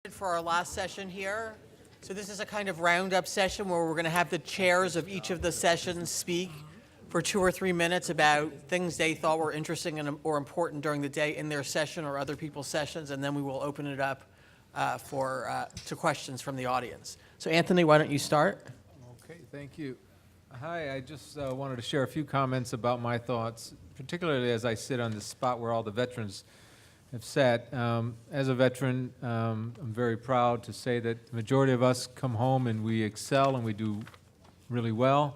For our last session here. So this is a kind of roundup session where we're going to have the chairs of each of the sessions speak for 2 or 3 minutes about things they thought were interesting or important during the day in their session or other people's sessions, and then we will open it up to questions from the audience. So Anthony, why don't you start? Okay, thank you. Hi, I just wanted to share a few comments about my thoughts, particularly as I sit on the spot where all the veterans have sat. As a veteran, I'm very proud to say that the majority of us come home and we excel and we do really well.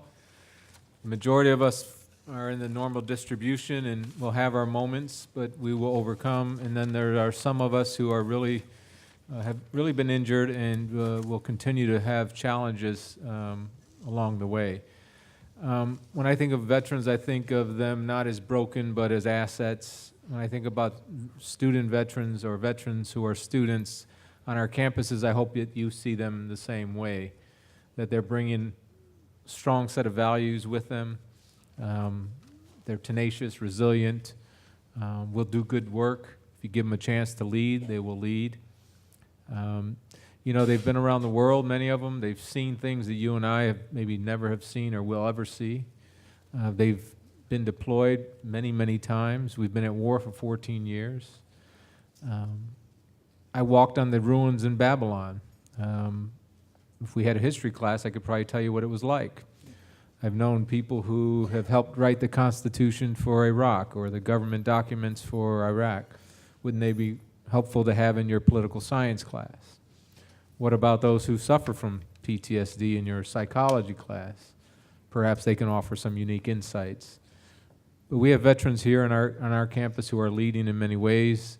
The majority of us are in the normal distribution and will have our moments, but we will overcome. And then there are some of us who are have really been injured and will continue to have challenges along the way. When I think of veterans, I think of them not as broken, but as assets. When I think about student veterans or veterans who are students on our campuses, I hope that you see them the same way, that they're bringing a strong set of values with them. They're tenacious, resilient, will do good work. If you give them a chance to lead, they will lead. They've been around the world, many of them. They've seen things that you and I have maybe never have seen or will ever see. They've been deployed many, many times. We've been at war for 14 years. I walked on the ruins in Babylon. If we had a history class, I could probably tell you what it was like. I've known people who have helped write the Constitution for Iraq or the government documents for Iraq. Wouldn't they be helpful to have in your political science class? What about those who suffer from PTSD in your psychology class? Perhaps they can offer some unique insights. But we have veterans here on our campus who are leading in many ways.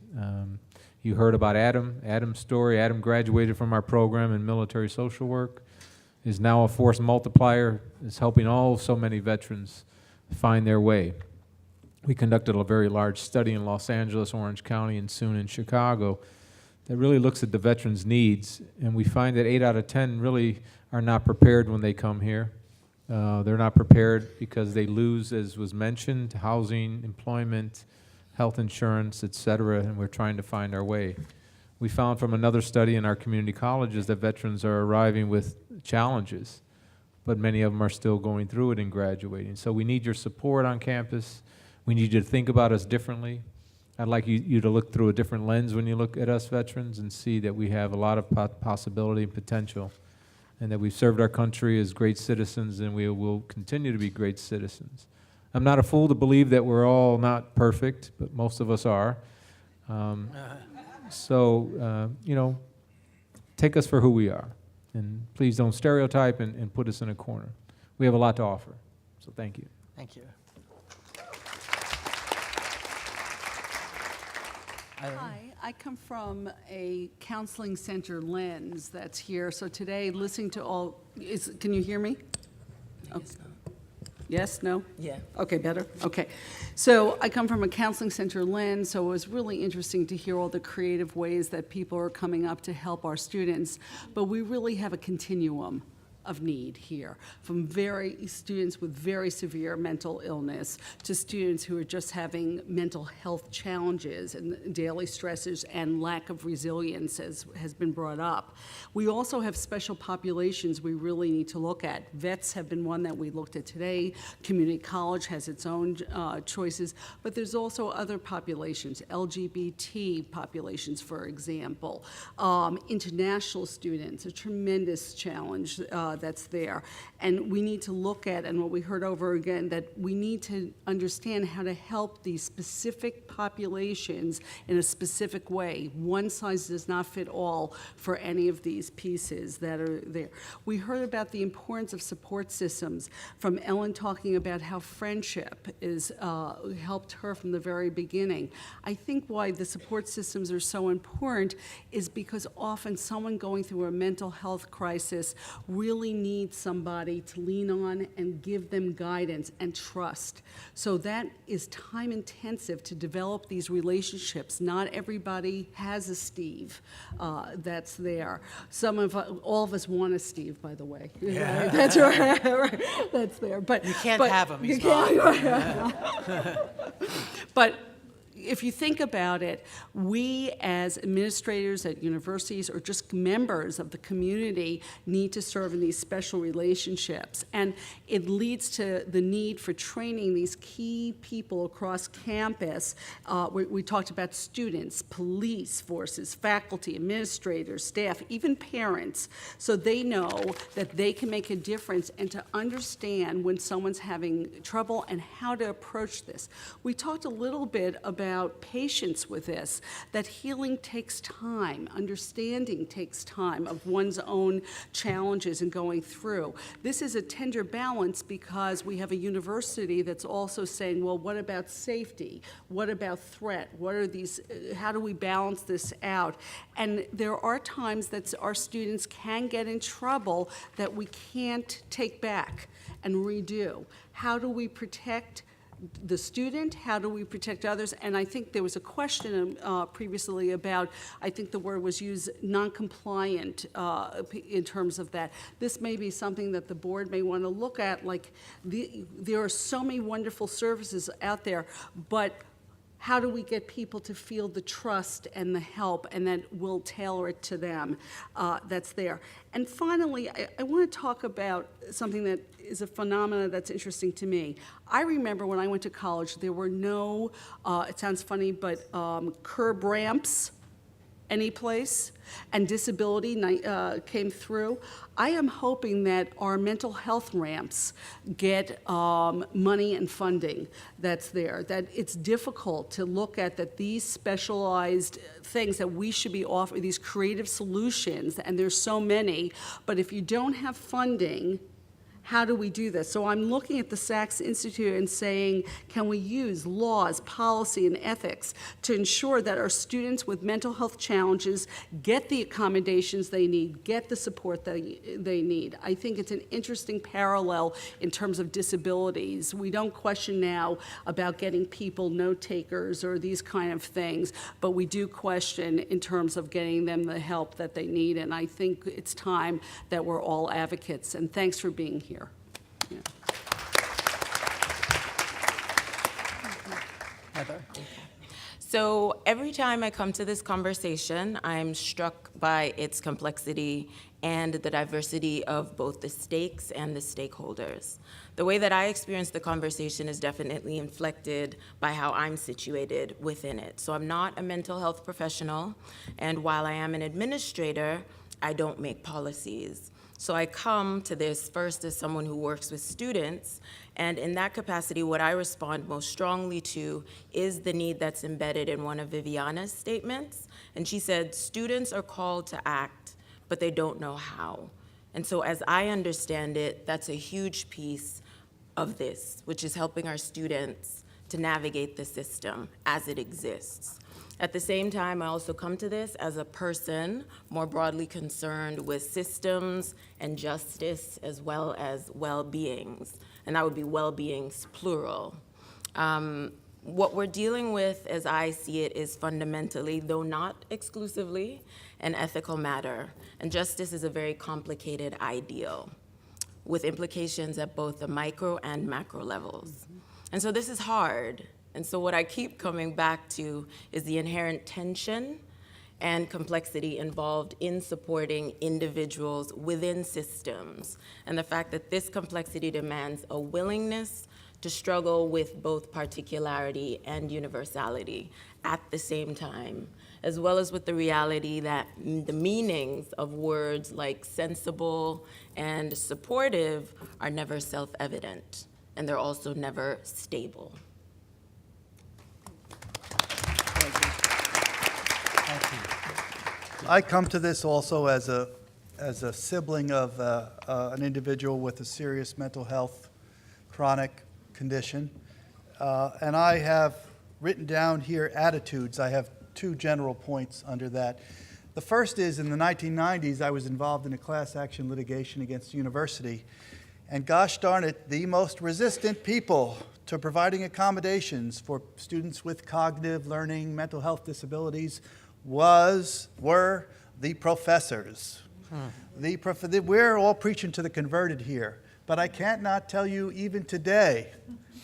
You heard about Adam's story. Adam graduated from our program in military social work, is now a force multiplier, is helping so many veterans find their way. We conducted a very large study in Los Angeles, Orange County, and soon in Chicago that really looks at the veterans' needs, and we find that 8 out of 10 really are not prepared when they come here. They're not prepared because they lose, as was mentioned, housing, employment, health insurance, et cetera, and we're trying to find our way. We found from another study in our community colleges that veterans are arriving with challenges, but many of them are still going through it and graduating. So we need your support on campus. We need you to think about us differently. I'd like you to look through a different lens when you look at us veterans and see that we have a lot of possibility and potential, and that we've served our country as great citizens, and we will continue to be great citizens. I'm not a fool to believe that we're all not perfect, but most of us are. Take us for who we are, and please don't stereotype and put us in a corner. We have a lot to offer, so thank you. Thank you. Hi, I come from a counseling center lens that's here. So today, listening to all, can you hear me? Okay. Yes, no? Yeah. Okay, better? Okay. So I come from a counseling center lens, so it was really interesting to hear all the creative ways that people are coming up to help our students. But we really have a continuum of need here, from students with very severe mental illness to students who are just having mental health challenges and daily stresses and lack of resilience, as has been brought up. We also have special populations we really need to look at. Vets have been one that we looked at today. Community college has its own choices, but there's also other populations, LGBT populations, for example. International students, a tremendous challenge that's there. And we need to look at, and what we heard over again, that we need to understand how to help these specific populations in a specific way. One size does not fit all for any of these pieces that are there. We heard about the importance of support systems, from Elyn talking about how friendship is helped her from the very beginning. I think why the support systems are so important is because often someone going through a mental health crisis really needs somebody to lean on and give them guidance and trust. So that is time intensive to develop these relationships. Not everybody has a Steve that's there. All of us want a Steve, by the way. Yeah. That's right. That's there. But you can't have him. He's not. But if you think about it, we as administrators at universities or just members of the community need to serve in these special relationships. And it leads to the need for training these key people across campus. We talked about students, police forces, faculty, administrators, staff, even parents, so they know that they can make a difference and to understand when someone's having trouble and how to approach this. We talked a little bit about patience with this, that healing takes time, understanding takes time of one's own challenges and going through. This is a tender balance because we have a university that's also saying, well, what about safety? What about threat? What are these, how do we balance this out? And there are times that our students can get in trouble that we can't take back and redo. How do we protect the student? How do we protect others? And I think there was a question previously about, I think the word was used, non-compliant in terms of that. This may be something that the board may want to look at, like there are so many wonderful services out there, but how do we get people to feel the trust and the help, and then we'll tailor it to them that's there. And finally, I want to talk about something that is a phenomenon that's interesting to me. I remember when I went to college, there were no, it sounds funny, but curb ramps any place, and disability came through. I am hoping that our mental health ramps get money and funding that's there, that it's difficult to look at that these specialized things that we should be offering, these creative solutions, and there's so many, but if you don't have funding, how do we do this? So I'm looking at the Sachs Institute and saying, can we use laws, policy, and ethics to ensure that our students with mental health challenges get the accommodations they need, get the support they need? I think it's an interesting parallel in terms of disabilities. We don't question now about getting people note takers or these kind of things, but we do question in terms of getting them the help that they need, and I think it's time that we're all advocates, and thanks for being here. Yeah. Heather? So every time I come to this conversation, I'm struck by its complexity and the diversity of both the stakes and the stakeholders. The way that I experience the conversation is definitely inflected by how I'm situated within it. So I'm not a mental health professional, and while I am an administrator, I don't make policies. So I come to this first as someone who works with students, and in that capacity, what I respond most strongly to is the need that's embedded in one of Viviana's statements. And she said, students are called to act, but they don't know how. And so as I understand it, that's a huge piece of this, which is helping our students to navigate the system as it exists. At the same time, I also come to this as a person more broadly concerned with systems and justice as well as well-beings, and that would be well-beings plural. What we're dealing with, as I see it, is fundamentally, though not exclusively, an ethical matter, and justice is a very complicated ideal with implications at both the micro and macro levels. And so this is hard. And so what I keep coming back to is the inherent tension and complexity involved in supporting individuals within systems, and the fact that this complexity demands a willingness to struggle with both particularity and universality at the same time, as well as with the reality that the meanings of words like sensible and supportive are never self-evident, and they're also never stable. I come to this also as a sibling of an individual with a serious mental health chronic condition. And I have written down here attitudes. I have two general points under that. The first is, in the 1990s, I was involved in a class action litigation against the university. And gosh darn it, the most resistant people to providing accommodations for students with cognitive, learning, mental health disabilities were the professors. We're all preaching to the converted here, but I can't not tell you even today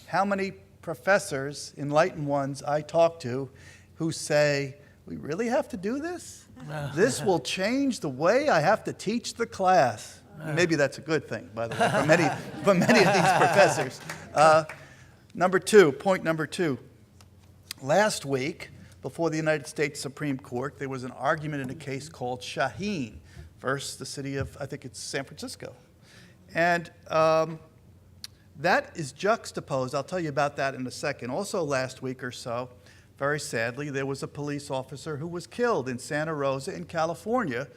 how many professors, enlightened ones I talk to, who say, we really have to do this? This will change the way I have to teach the class. Maybe that's a good thing, by the way, for many of these professors. Point number two. Last week, before the United States Supreme Court, there was an argument in a case called Shaheen versus the city of, I think it's San Francisco. And that is juxtaposed. I'll tell you about that in a second. Also last week or so, very sadly, there was a police officer who was killed in Santa Rosa in California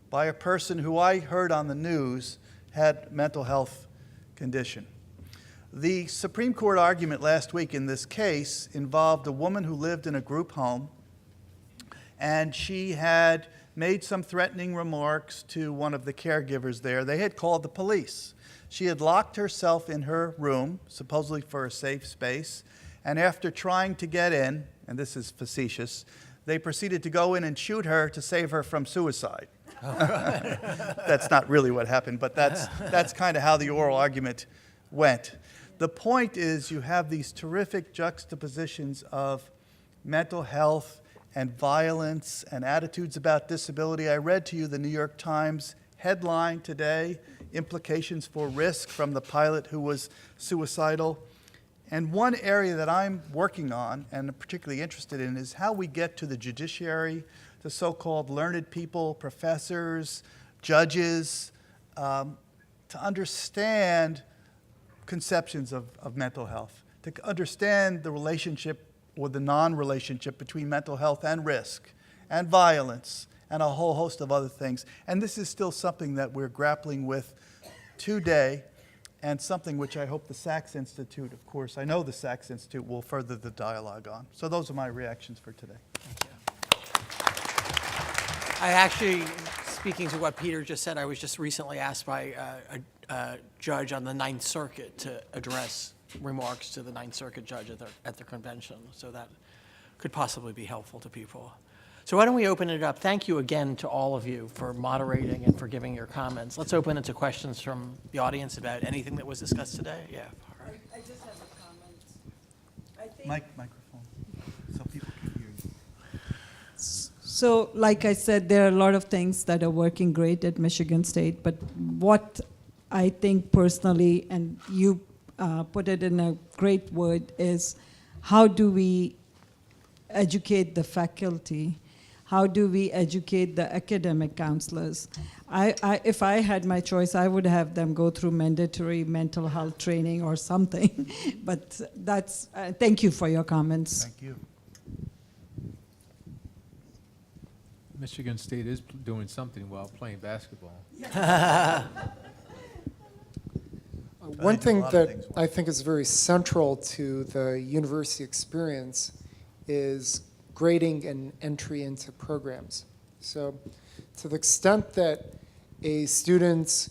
by a person who I heard on the news had mental health condition. The Supreme Court argument last week in this case involved a woman who lived in a group home, and she had made some threatening remarks to one of the caregivers there. They had called the police. She had locked herself in her room, supposedly for a safe space, and after trying to get in, and this is facetious, they proceeded to go in and shoot her to save her from suicide. That's not really what happened, but that's kind of how the oral argument went. The point is you have these terrific juxtapositions of mental health and violence and attitudes about disability. I read to you the New York Times headline today, implications for risk from the pilot who was suicidal. And one area that I'm working on and particularly interested in is how we get to the judiciary, the so-called learned people, professors, judges, to understand conceptions of mental health, to understand the relationship or the non-relationship between mental health and risk and violence and a whole host of other things. And this is still something that we're grappling with today, and something which I hope the Sachs Institute, of course, I know the Sachs Institute will further the dialogue on. So those are my reactions for today. I actually, speaking to what Peter just said, I was just recently asked by a judge on the Ninth Circuit to address remarks to the Ninth Circuit judge at their convention, so that could possibly be helpful to people. So why don't we open it up? Thank you again to all of you for moderating and for giving your comments. Let's open it to questions from the audience about anything that was discussed today. Yeah. All right. I just have a comment. I think Microphone, so people can hear you. so, like I said, there are a lot of things that are working great at Michigan State, but what I think personally, and you put it in a great word, is how do we educate the faculty? How do we educate the academic counselors? If I had my choice, I would have them go through mandatory mental health training or something. But that's, thank you for your comments. Thank you. Michigan State is doing something while playing basketball. One do a thing lot of that things I think is very central to the university experience is grading and entry into programs. So to the extent that a student's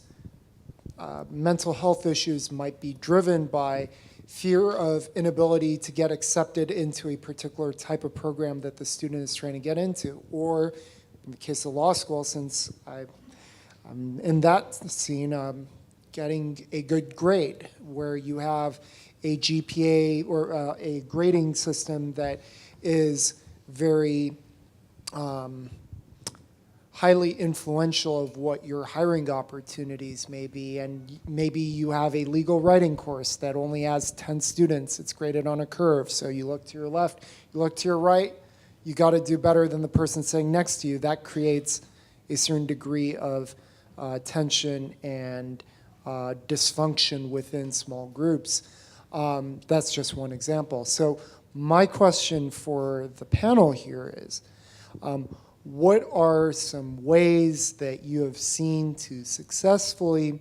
mental health issues might be driven by fear of inability to get accepted into a particular type of program that the student is trying to get into, or in the case of law school, since I'm in that scene, getting a good grade, where you have a GPA or a grading system that is very highly influential of what your hiring opportunities may be. And maybe you have a legal writing course that only has 10 students. It's graded on a curve. So you look to your left, you look to your right, you got to do better than the person sitting next to you. That creates a certain degree of tension and dysfunction within small groups. That's just one example. So my question for the panel here is, what are some ways that you have seen to successfully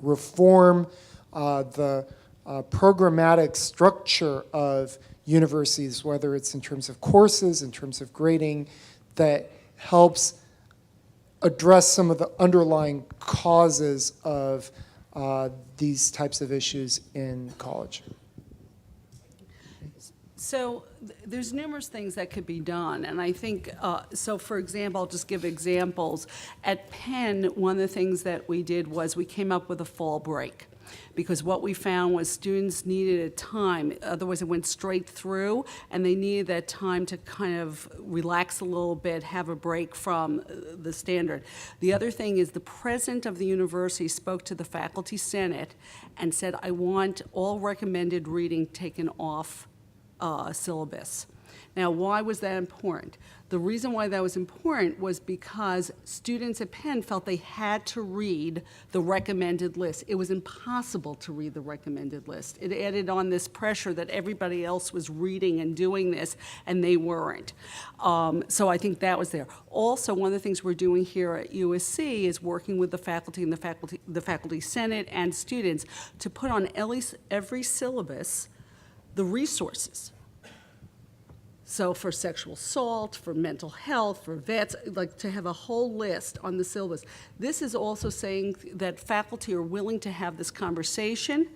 reform the programmatic structure of universities, whether it's in terms of courses, in terms of grading, that helps address some of the underlying causes of these types of issues in college? So there's numerous things that could be done, and I think, so for example, I'll just give examples. At Penn, one of the things that we did was we came up with a fall break. Because what we found was students needed a time, otherwise it went straight through, and they needed that time to kind of relax a little bit, have a break from the standard. The other thing is the president of the university spoke to the faculty senate and said, I want all recommended reading taken off syllabus. Now, why was that important? The reason why that was important was because students at Penn felt they had to read the recommended list. It was impossible to read the recommended list. It added on this pressure that everybody else was reading and doing this, and they weren't. So I think that was there. Also, one of the things we're doing here at USC is working with the faculty and the faculty senate and students to put on at least every syllabus the resources. So for sexual assault, for mental health, for vets, like to have a whole list on the syllabus. This is also saying that faculty are willing to have this conversation,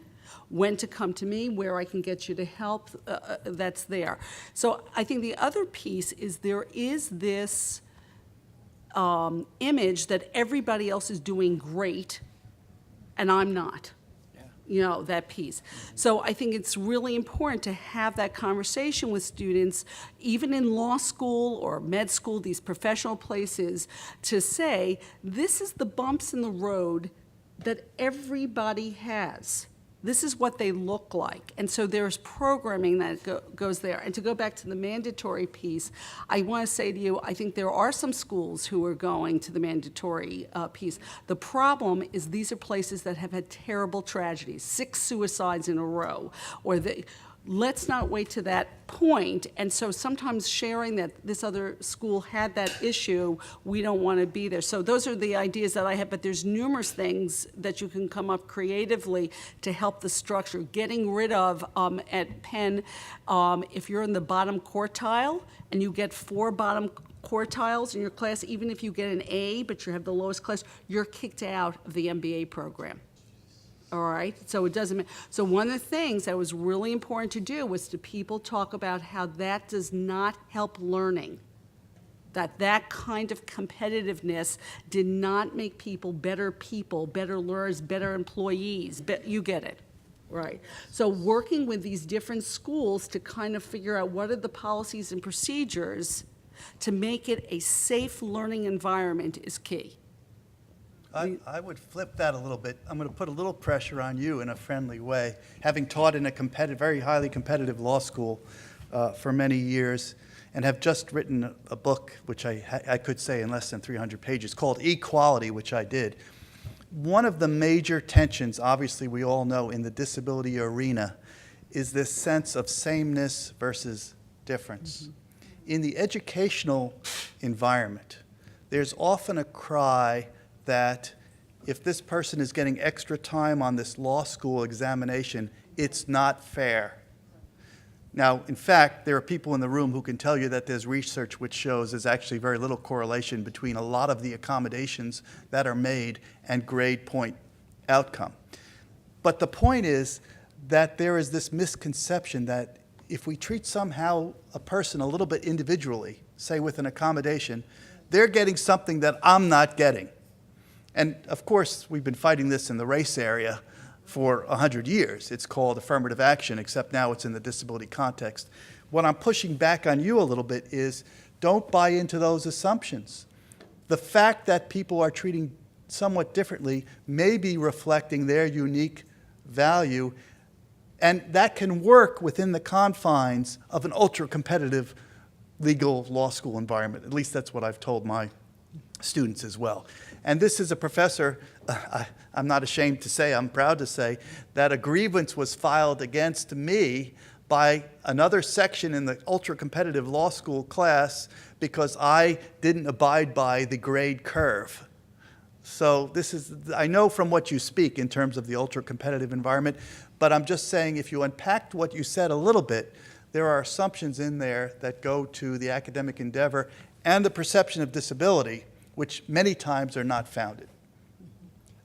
when to come to me, where I can get you to help, that's there. So I think the other piece is there is this image that everybody else is doing great and I'm not. You know, that piece. So I think it's really important to have that conversation with students, even in law school or med school, these professional places, to say, this is the bumps in the road that everybody has. This is what they look like. And so there's programming that goes there. And to go back to the mandatory piece, I want to say to you, I think there are some schools who are going to the mandatory piece. The problem is these are places that have had terrible tragedies, 6 suicides in a row, or let's not wait to that point. And so sometimes sharing that this other school had that issue, we don't want to be there. So those are the ideas that I have, but there's numerous things that you can come up creatively to help the structure. Getting rid of, at Penn, if you're in the bottom quartile and you get 4 bottom quartiles in your class, even if you get an A, but you have the lowest class, you're kicked out of the MBA program. All right, so it doesn't. So one of the things that was really important to do was to people talk about how that does not help learning. That kind of competitiveness did not make people, better learners, better employees. You get it, right? So working with these different schools to kind of figure out what are the policies and procedures to make it a safe learning environment is key. I would flip that a little bit. I'm going to put a little pressure on you in a friendly way. Having taught in a very highly competitive law school for many years, and have just written a book, which I could say in less than 300 pages, called Equality, which I did. One of the major tensions, obviously we all know, in the disability arena is this sense of sameness versus difference. Mm-hmm. In the educational environment, there's often a cry that if this person is getting extra time on this law school examination, it's not fair. Now, in fact, there are people in the room who can tell you that there's research which shows there's actually very little correlation between a lot of the accommodations that are made and grade point outcome. But the point is that there is this misconception that if we treat somehow a person a little bit individually, say with an accommodation, they're getting something that I'm not getting. And of course, we've been fighting this in the race area for 100 years. It's called affirmative action, except now it's in the disability context. What I'm pushing back on you a little bit is don't buy into those assumptions. The fact that people are treating somewhat differently may be reflecting their unique value, and that can work within the confines of an ultra-competitive legal law school environment. At least that's what I've told my students as well. And this is a professor, I'm not ashamed to say, I'm proud to say, that a grievance was filed against me by another section in the ultra-competitive law school class because I didn't abide by the grade curve. So this is, I know from what you speak in terms of the ultra-competitive environment, but I'm just saying if you unpacked what you said a little bit, there are assumptions in there that go to the academic endeavor and the perception of disability, which many times are not founded.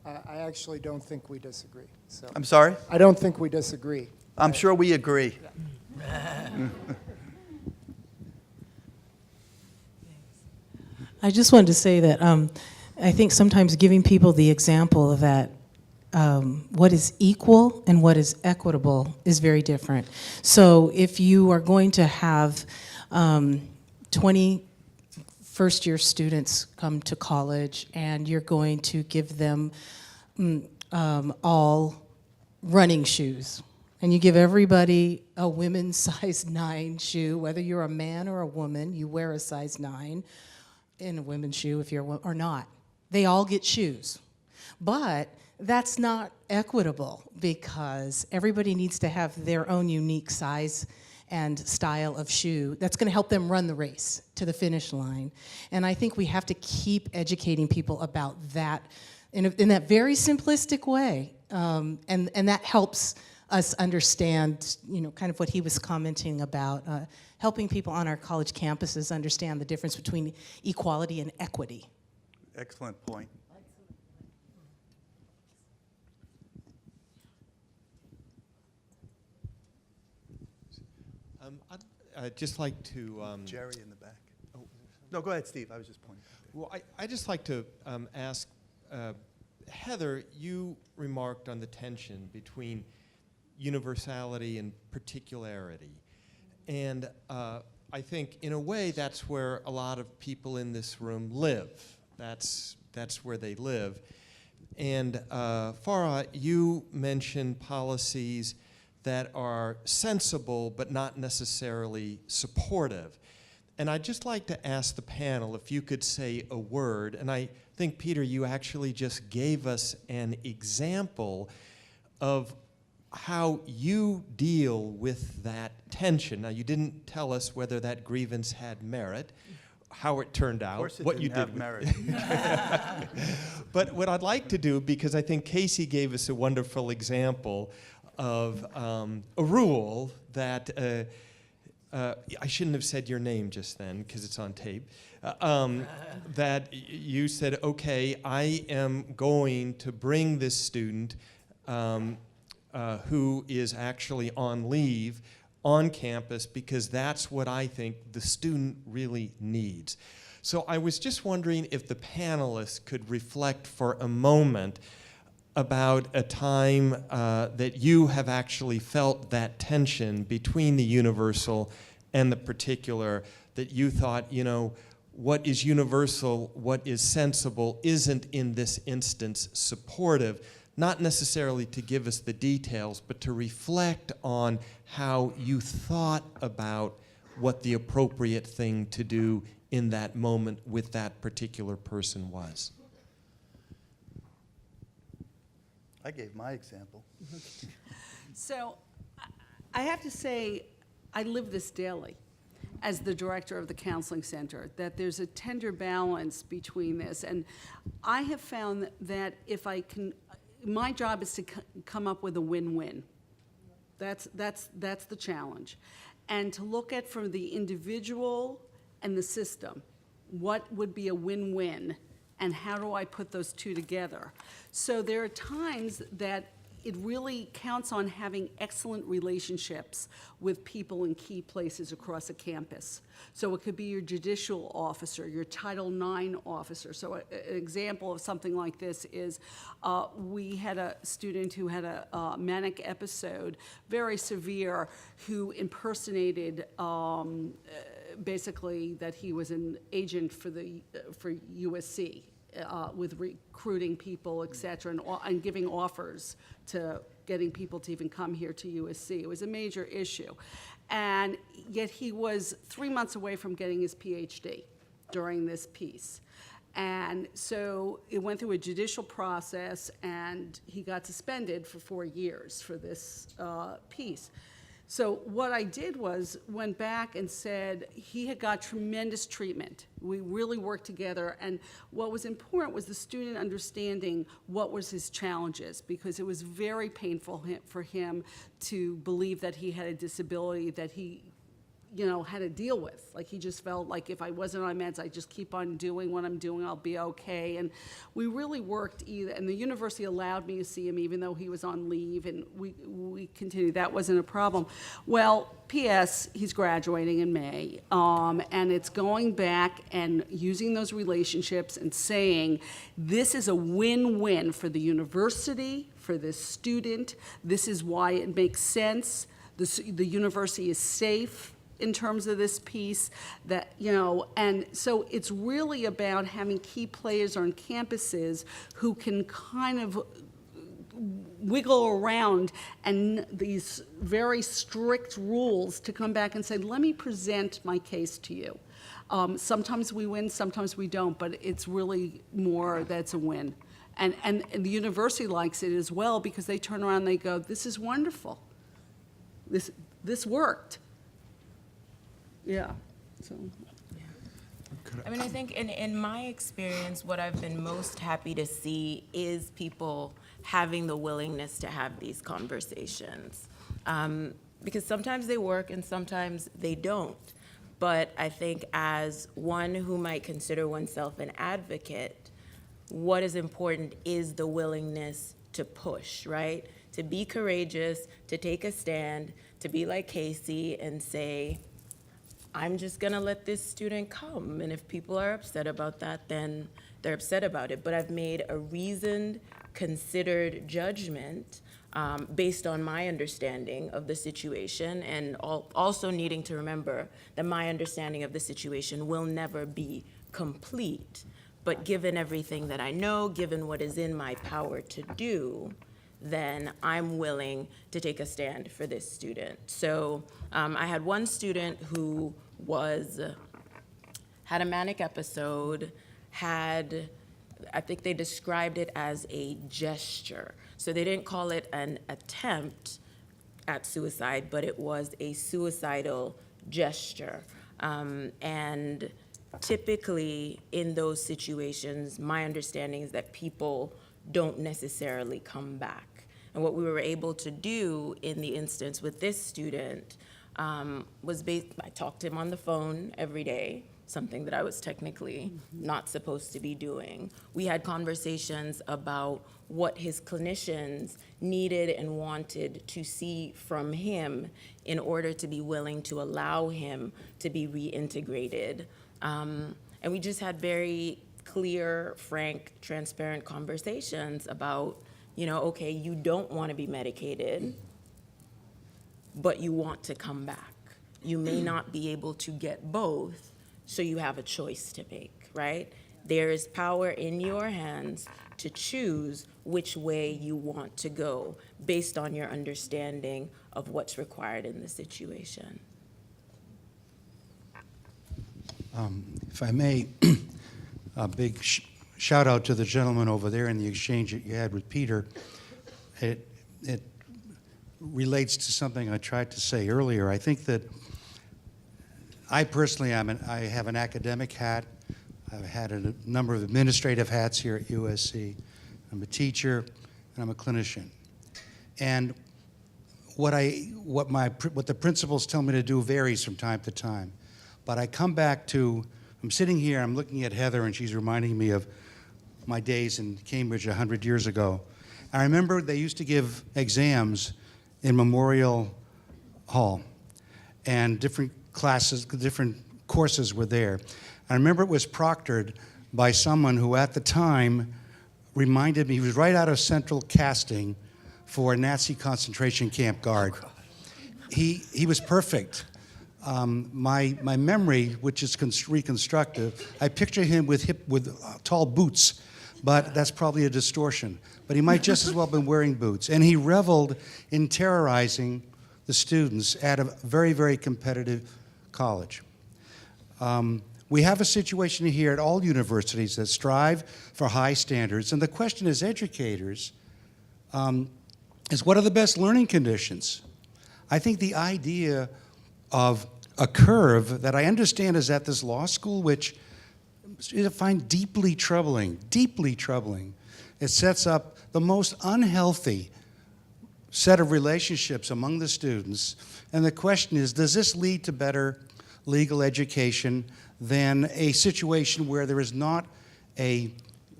I actually don't think we disagree. So I'm sorry? I don't think we disagree. I'm sure we agree. I just wanted to say that I think sometimes giving people the example of that what is equal and what is equitable is very different. So if you are going to have 20 first-year students come to college and you're going to give them all running shoes, and you give everybody a women's size 9 shoe, whether you're a man or a woman, you wear a size 9 in a women's shoe if you're or not. They all get shoes. But that's not equitable because everybody needs to have their own unique size and style of shoe that's going to help them run the race to the finish line. And I think we have to keep educating people about that in that very simplistic way. And that helps us understand, kind of what he was commenting about, helping people on our college campuses understand the difference between equality and equity. Excellent point. I'd just like to... Jerry in the back. No, go ahead, Steve. I was just pointing. Well, I'd just like to ask, Heather, you remarked on the tension between universality and particularity. And I think, in a way, that's where a lot of people in this room live. That's where they live. And Farah, you mentioned policies that are sensible but not necessarily supportive. And I'd just like to ask the panel if you could say a word, and I think, Peter, you actually just gave us an example of how you deal with that tension. Now, you didn't tell us whether that grievance had merit, how it turned out, Of course it what didn't you did have with merit. But what I'd like to do, because I think Casey gave us a wonderful example of a rule that, I shouldn't have said your name just then because it's on tape, that you said, okay, I am going to bring this student who is actually on leave on campus because that's what I think the student really needs. So I was just wondering if the panelists could reflect for a moment about a time that you have actually felt that tension between the universal and the particular, that you thought, what is universal, what is sensible, isn't in this instance supportive, not necessarily to give us the details, but to reflect on how you thought about what the appropriate thing to do in that moment with that particular person was. I gave my example. So I have to say, I live this daily as the director of the counseling center, that there's a tender balance between this. And I have found that if I can, my job is to come up with a win-win. That's the challenge. And to look at from the individual and the system, what would be a win-win, and how do I put those two together? So there are times that it really counts on having excellent relationships with people in key places across a campus. So it could be your judicial officer, your Title IX officer. So an example of something like this is we had a student who had a manic episode, very severe, who impersonated basically that he was an agent for USC. With recruiting people, et cetera, and giving offers to getting people to even come here to USC. It was a major issue. And yet he was 3 months away from getting his PhD during this piece. And so it went through a judicial process, and he got suspended for 4 years for this piece. So what I did was went back and said he had got tremendous treatment. We really worked together, and what was important was the student understanding what was his challenges, because it was very painful for him to believe that he had a disability, that he had to deal with. Like, he just felt like if I wasn't on meds, I just keep on doing what I'm doing, I'll be okay. And we really worked and the university allowed me to see him even though he was on leave, and we continued. That wasn't a problem. Well, P.S., he's graduating in May, and it's going back and using those relationships and saying, this is a win-win for the university, for this student. This is why it makes sense. The university is safe in terms of this piece, and so it's really about having key players on campuses who can kind of wiggle around and these very strict rules to come back and say, let me present my case to you. Sometimes we win, sometimes we don't, but it's really more that's a win. And the university likes it as well, because they turn around and they go, this is wonderful. This worked. Yeah, so. I mean, I think in my experience, what I've been most happy to see is people having the willingness to have these conversations. Because sometimes they work and sometimes they don't. But I think as one who might consider oneself an advocate, what is important is the willingness to push, right? To be courageous, to take a stand, to be like Casey and say, I'm just gonna let this student come, and if people are upset about that, then they're upset about it. But I've made a reasoned, considered judgment based on my understanding of the situation, and also needing to remember that my understanding of the situation will never be complete. But given everything that I know, given what is in my power to do, then I'm willing to take a stand for this student. So I had one student who had a manic episode, I think they described it as a gesture. So they didn't call it an attempt at suicide, but it was a suicidal gesture. And typically in those situations, my understanding is that people don't necessarily come back. And what we were able to do in the instance with this student was I talked to him on the phone every day, something that I was technically not supposed to be doing. We had conversations about what his clinicians needed and wanted to see from him in order to be willing to allow him to be reintegrated. And we just had very clear, frank, transparent conversations about, okay, you don't want to be medicated, but you want to come back. You may not be able to get both, so you have a choice to make, right? There is power in your hands to choose which way you want to go based on your understanding of what's required in the situation. If I may, a big shout out to the gentleman over there in the exchange that you had with Peter. It relates to something I tried to say earlier. I think that I personally I have an academic hat. I've had a number of administrative hats here at USC. I'm a teacher and I'm a clinician. And what the principals tell me to do varies from time to time. But I come back to, I'm sitting here, I'm looking at Heather, and she's reminding me of my days in Cambridge 100 years ago. I remember they used to give exams in Memorial Hall, and different classes, different courses were there. I remember it was proctored by someone who at the time reminded me, he was right out of Central Casting for a Nazi concentration camp guard. He was perfect. My memory, which is reconstructive, I picture him with tall boots, but that's probably a distortion. But he might just as well have been wearing boots. And he reveled in terrorizing the students at a very, very competitive college. We have a situation here at all universities that strive for high standards, and the question as educators is, what are the best learning conditions? I think the idea of a curve that I understand is at this law school, which I find deeply troubling, deeply troubling. It sets up the most unhealthy set of relationships among the students. And the question is, does this lead to better legal education than a situation where there is not a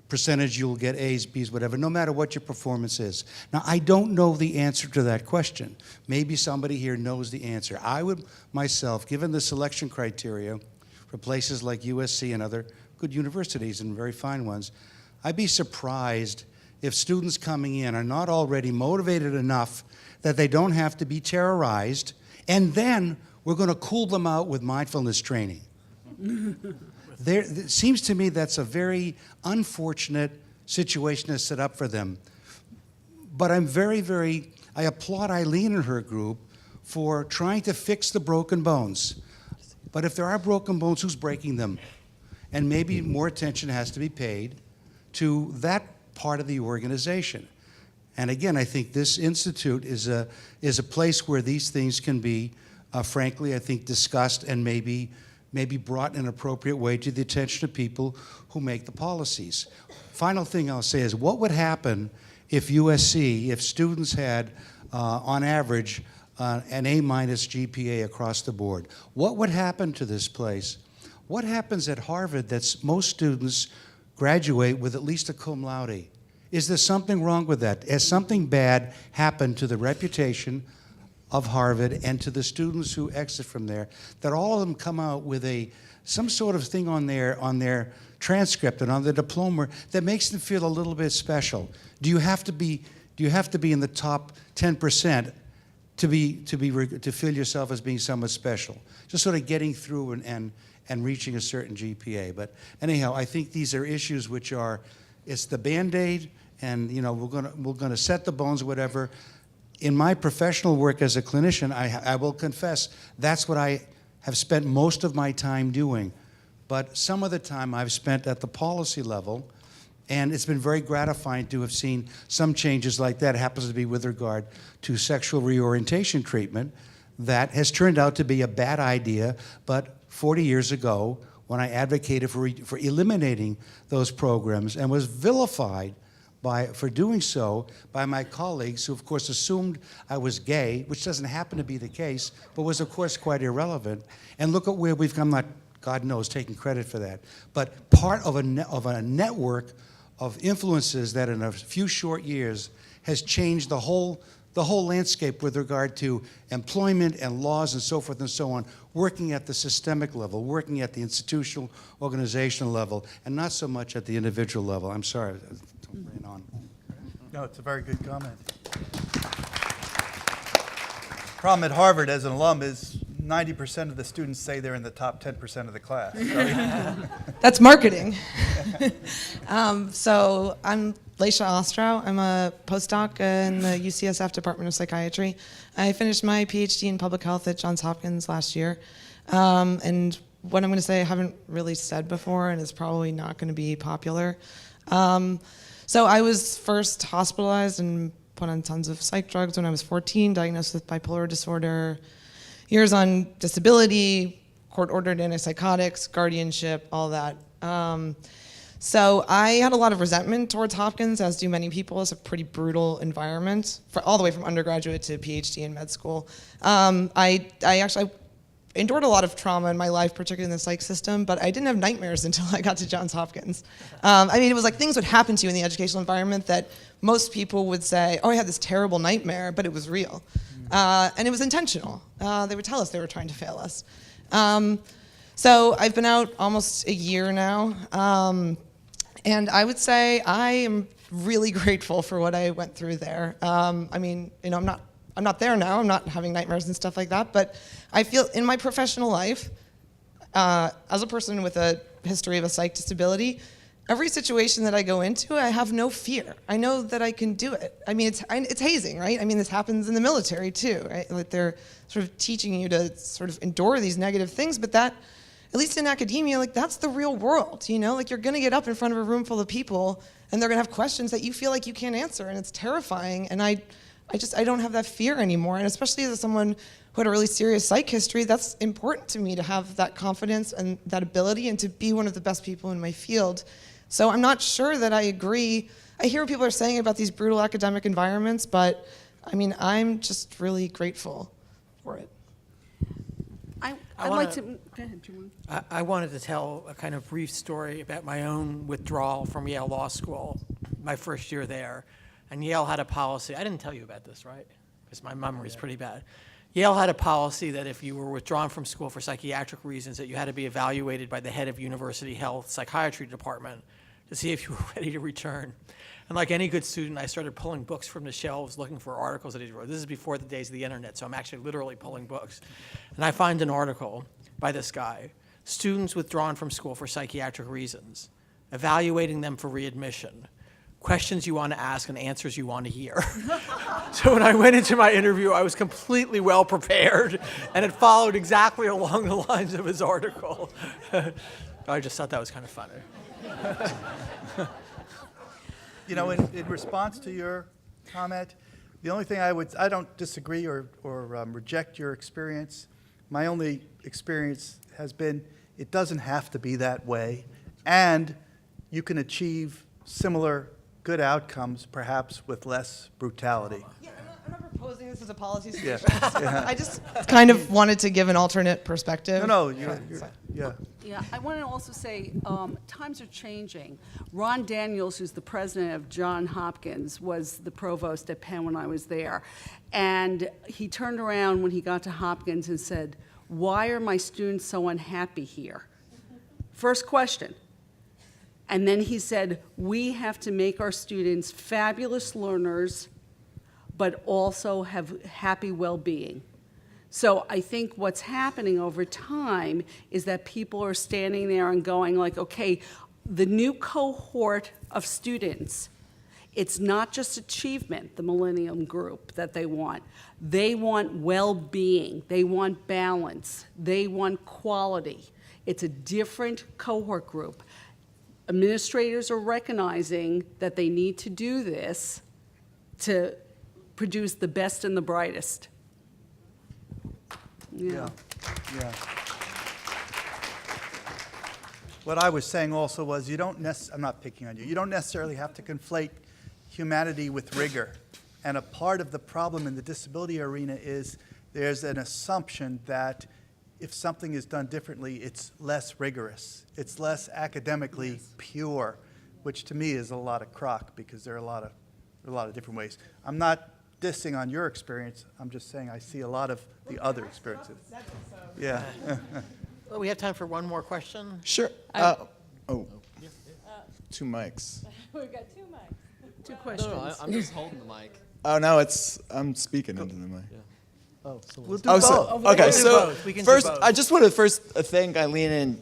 percentage you'll get A's, B's, whatever, no matter what your performance is? Now, I don't know the answer to that question. Maybe somebody here knows the answer. I would myself, given the selection criteria for places like USC and other good universities and very fine ones, I'd be surprised if students coming in are not already motivated enough that they don't have to be terrorized, and then we're going to cool them out with mindfulness training. It seems to me that's a very unfortunate situation to set up for them. But I'm I applaud Elyn and her group for trying to fix the broken bones. But if there are broken bones, who's breaking them? And maybe more attention has to be paid to that part of the organization. And again, I think this institute is a place where these things can be, frankly, I think, discussed and maybe brought in an appropriate way to the attention of people who make the policies. Final thing I'll say is, what would happen if USC, if students had, on average, an A-minus GPA across the board? What would happen to this place? What happens at Harvard that most students graduate with at least a cum laude? Is there something wrong with that? Has something bad happened to the reputation of Harvard and to the students who exit from there, that all of them come out with some sort of thing on their transcript and on their diploma that makes them feel a little bit special? Do you have to be in the top 10% to feel yourself as being somewhat special? Just sort of getting through and reaching a certain GPA. But anyhow, I think these are issues which are, it's the Band-Aid, and we're gonna set the bones, whatever. In my professional work as a clinician, I will confess, that's what I have spent most of my time doing. But some of the time I've spent at the policy level, and it's been very gratifying to have seen some changes like that. It happens to be with regard to sexual reorientation treatment that has turned out to be a bad idea, but 40 years ago, when I advocated for eliminating those programs and was vilified for doing so by my colleagues, who of course assumed I was gay, which doesn't happen to be the case, but was of course quite irrelevant. And look at where we've come. I'm not, God knows, taking credit for that, but part of a network of influences that in a few short years has changed the whole landscape with regard to employment and laws and so forth and so on, working at the systemic level, working at the institutional, organizational level, and not so much at the individual level. I'm sorry. Ran on. No, it's a very good comment. Problem at Harvard as an alum is 90% of the students say they're in the top 10% of the class. That's marketing. So I'm Leisha Ostrow. I'm a postdoc in the UCSF Department of Psychiatry. I finished my PhD in public health at Johns Hopkins last year. And what I'm going to say I haven't really said before, and it's probably not going to be popular. So I was first hospitalized and put on tons of psych drugs when I was 14, diagnosed with bipolar disorder, years on disability, court-ordered antipsychotics, guardianship, all that. So I had a lot of resentment towards Hopkins, as do many people. It's a pretty brutal environment, all the way from undergraduate to PhD in med school. I actually endured a lot of trauma in my life, particularly in the psych system, but I didn't have nightmares until I got to Johns Hopkins. I mean, it was like things would happen to you in the educational environment that most people would say, oh, I had this terrible nightmare, but it was real. And it was intentional. They would tell us they were trying to fail us. So I've been out almost a year now, and I would say I am really grateful for what I went through there. I mean, I'm not there now. I'm not having nightmares and stuff like that, but I feel in my professional life, as a person with a history of a psych disability, every situation that I go into, I have no fear. I know that I can do it. I mean, it's hazing, right? I mean, this happens in the military too, right? Like they're sort of teaching you to sort of endure these negative things, but that, at least in academia, like that's the real world, Like you're gonna get up in front of a room full of people and they're gonna have questions that you feel like you can't answer, and it's terrifying. And I don't have that fear anymore. And especially as someone who had a really serious psych history, that's important to me to have that confidence and that ability and to be one of the best people in my field. So I'm not sure that I agree. I hear what people are saying about these brutal academic environments, but I mean, I'm just really grateful for it. I'd like to, go ahead, Julie. I wanted to tell a kind of brief story about my own withdrawal from Yale Law School, my first year there. And Yale had a policy, I didn't tell you about this, right? Because my memory is pretty bad. Yale had a policy that if you were withdrawn from school for psychiatric reasons, that you had to be evaluated by the head of university health psychiatry department to see if you were ready to return. And like any good student, I started pulling books from the shelves looking for articles that he wrote. This is before the days of the internet, so I'm actually literally pulling books. And I find an article by this guy, Students Withdrawn from School for Psychiatric Reasons, Evaluating Them for Readmission, Questions You Want to Ask and Answers You Want to Hear. So when I went into my interview, I was completely well prepared, and it followed exactly along the lines of his article. I just thought that was kind of funny. You know, in response to your comment, the only thing I don't disagree or reject your experience. My only experience has been it doesn't have to be that way, and you can achieve similar good outcomes, perhaps with less brutality. Yeah, I'm not proposing this as a policy Yeah. solution. Yeah. I just kind of wanted to give an alternate perspective. No, you're yeah. Yeah, I want to also say, times are changing. Ron Daniels, who's the president of Johns Hopkins, was the provost at Penn when I was there. And he turned around when he got to Hopkins and said, "Why are my students so unhappy here?" First question. And then he said, "We have to make our students fabulous learners, but also have happy well-being." So I think what's happening over time is that people are standing there and going like, okay, the new cohort of students, it's not just achievement, the Millennium Group, that they want. They want well-being. They want balance. They want quality. It's a different cohort group. Administrators are recognizing that they need to do this to produce the best and the brightest. Yeah. What I was saying also was I'm not picking on you. You don't necessarily have to conflate humanity with rigor. And a part of the problem in the disability arena is there's an assumption that if something is done differently, it's less rigorous. It's less academically pure, which to me is a lot of crock because there are a lot of different ways. I'm not dissing on your experience. I'm just saying I see a lot of the other experiences. Yeah. Well, we have time for one more question. Sure. Two mics. We've got two mics. Two No, questions. I'm just holding the mic. Oh, no, I'm speaking into the mic. We'll do Oh, both. so, We okay, can do so both. We can do first, both. I just want to thank Elyn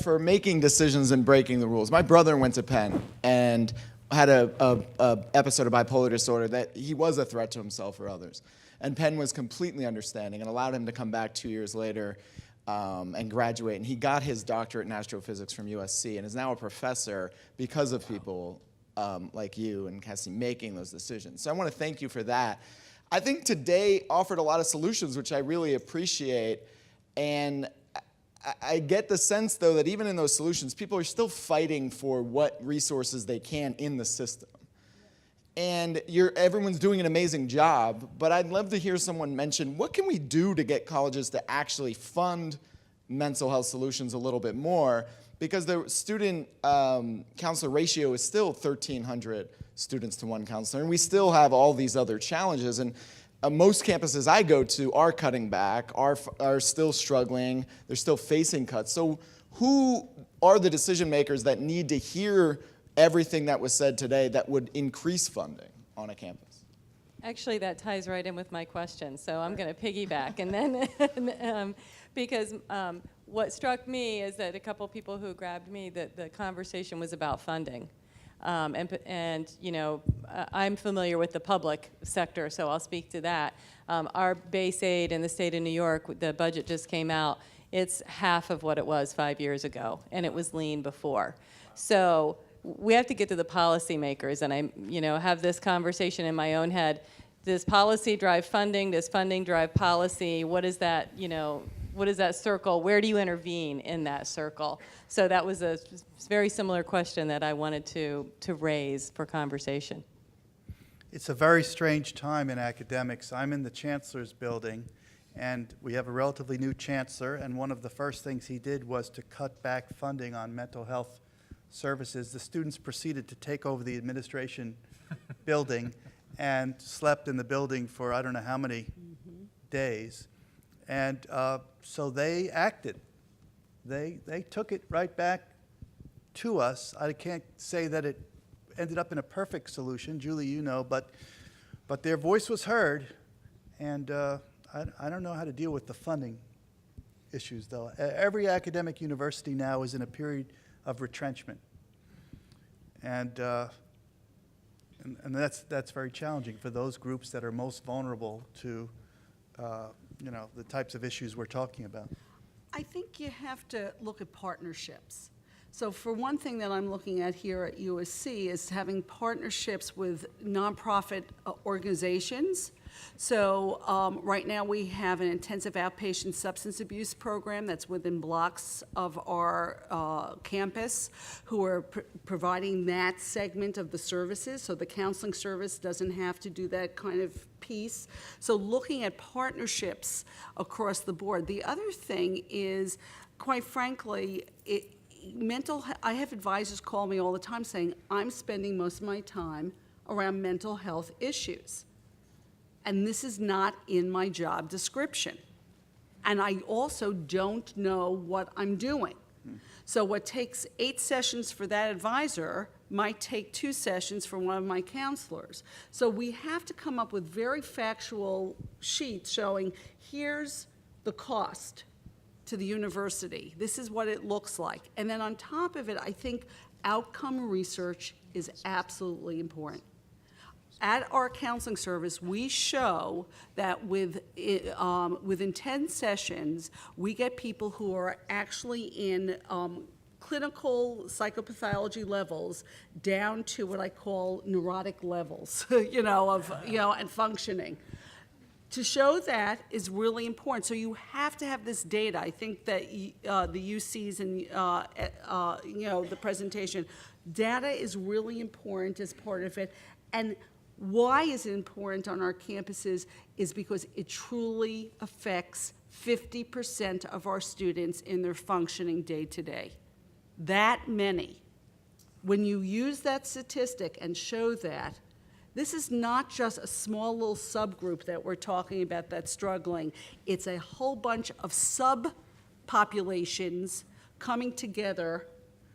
for making decisions and breaking the rules. My brother went to Penn and had a episode of bipolar disorder that he was a threat to himself or others. And Penn was completely understanding and allowed him to come back 2 years later and graduate. And he got his doctorate in astrophysics from USC and is now a professor because of people like you and Cassie making those decisions. So I want to thank you for that. I think today offered a lot of solutions, which I really appreciate. And I get the sense, though, that even in those solutions, people are still fighting for what resources they can in the system. And everyone's doing an amazing job, but I'd love to hear someone mention, what can we do to get colleges to actually fund mental health solutions a little bit more? Because the student counselor ratio is still 1,300 students to one counselor, and we still have all these other challenges. And most campuses I go to are cutting back, are still struggling, they're still facing cuts. So who are the decision makers that need to hear everything that was said today that would increase funding on a campus? Actually, that ties right in with my question, so I'm going to piggyback. And then, because what struck me is that a couple people who grabbed me, that the conversation was about funding. And you know, I'm familiar with the public sector, so I'll speak to that. Our base aid in the state of New York, the budget just came out. It's half of what it was 5 years ago, and it was lean before. So we have to get to the policymakers, and I, have this conversation in my own head. Does policy drive funding? Does funding drive policy? What is that, what is that circle? Where do you intervene in that circle? So that was a very similar question that I wanted to raise for conversation. It's a very strange time in academics. I'm in the chancellor's building, and we have a relatively new chancellor, and one of the first things he did was to cut back funding on mental health services. The students proceeded to take over the administration building and slept in the building for I don't know how many days. And so they acted. They took it right back to us. I can't say that it ended up in a perfect solution, Julie, you know, but their voice was heard, and I don't know how to deal with the funding issues, though. Every academic university now is in a period of retrenchment, and that's very challenging for those groups that are most vulnerable to, the types of issues we're talking about. I think you have to look at partnerships. So for one thing that I'm looking at here at USC is having partnerships with nonprofit organizations. So right now we have an intensive outpatient substance abuse program that's within blocks of our campus who are providing that segment of the services. So the counseling service doesn't have to do that kind of piece. So looking at partnerships across the board. The other thing is, quite frankly, I have advisors call me all the time saying, I'm spending most of my time around mental health issues. And this is not in my job description. And I also don't know what I'm doing. So what takes 8 sessions for that advisor might take 2 sessions for one of my counselors. So we have to come up with very factual sheets showing here's the cost to the university. This is what it looks like. And then on top of it, I think outcome research is absolutely important. At our counseling service, we show that within 10 sessions, we get people who are actually in clinical psychopathology levels down to what I call neurotic levels, and functioning. To show that is really important. So you have to have this data. I think that the UCs and the presentation, data is really important as part of it. And why is it important on our campuses is because it truly affects 50% of our students in their functioning day to day. That many. When you use that statistic and show that, this is not just a small little subgroup that we're talking about that's struggling. It's a whole bunch of subpopulations coming together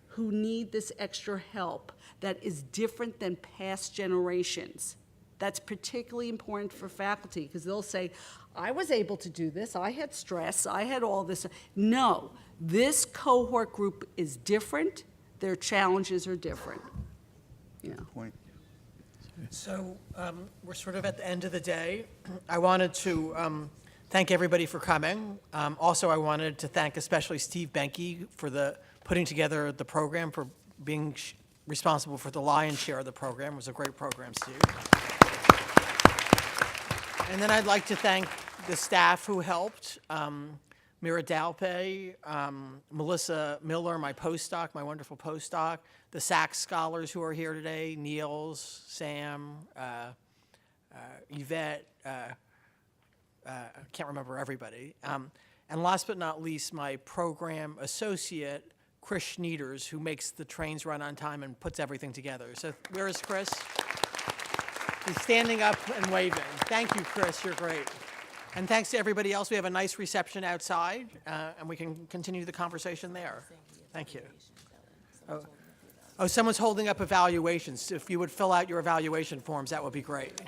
who need this extra help that is different than past generations. That's particularly important for faculty because they'll say, I was able to do this, I had stress, I had all this. No, this cohort group is different, their challenges are different. Point. So we're sort of at the end of the day. I wanted to thank everybody for coming. Also, I wanted to thank especially Steve Benke for putting together the program, for being responsible for the lion's share of the program. It was a great program, Steve. And then I'd like to thank the staff who helped. Mira Dalpe, Melissa Miller, my postdoc, my wonderful postdoc, the Sachs scholars who are here today, Niels, Sam, Yvette, I can't remember everybody. And last but not least, my program associate, Chris Schneiders, who makes the trains run on time and puts everything together. So where is Chris? He's standing up and waving. Thank you, Chris, you're great. And thanks to everybody else. We have a nice reception outside, and we can continue the conversation there. Thank you. Oh, someone's holding up evaluations. If you would fill out your evaluation forms, that would be great.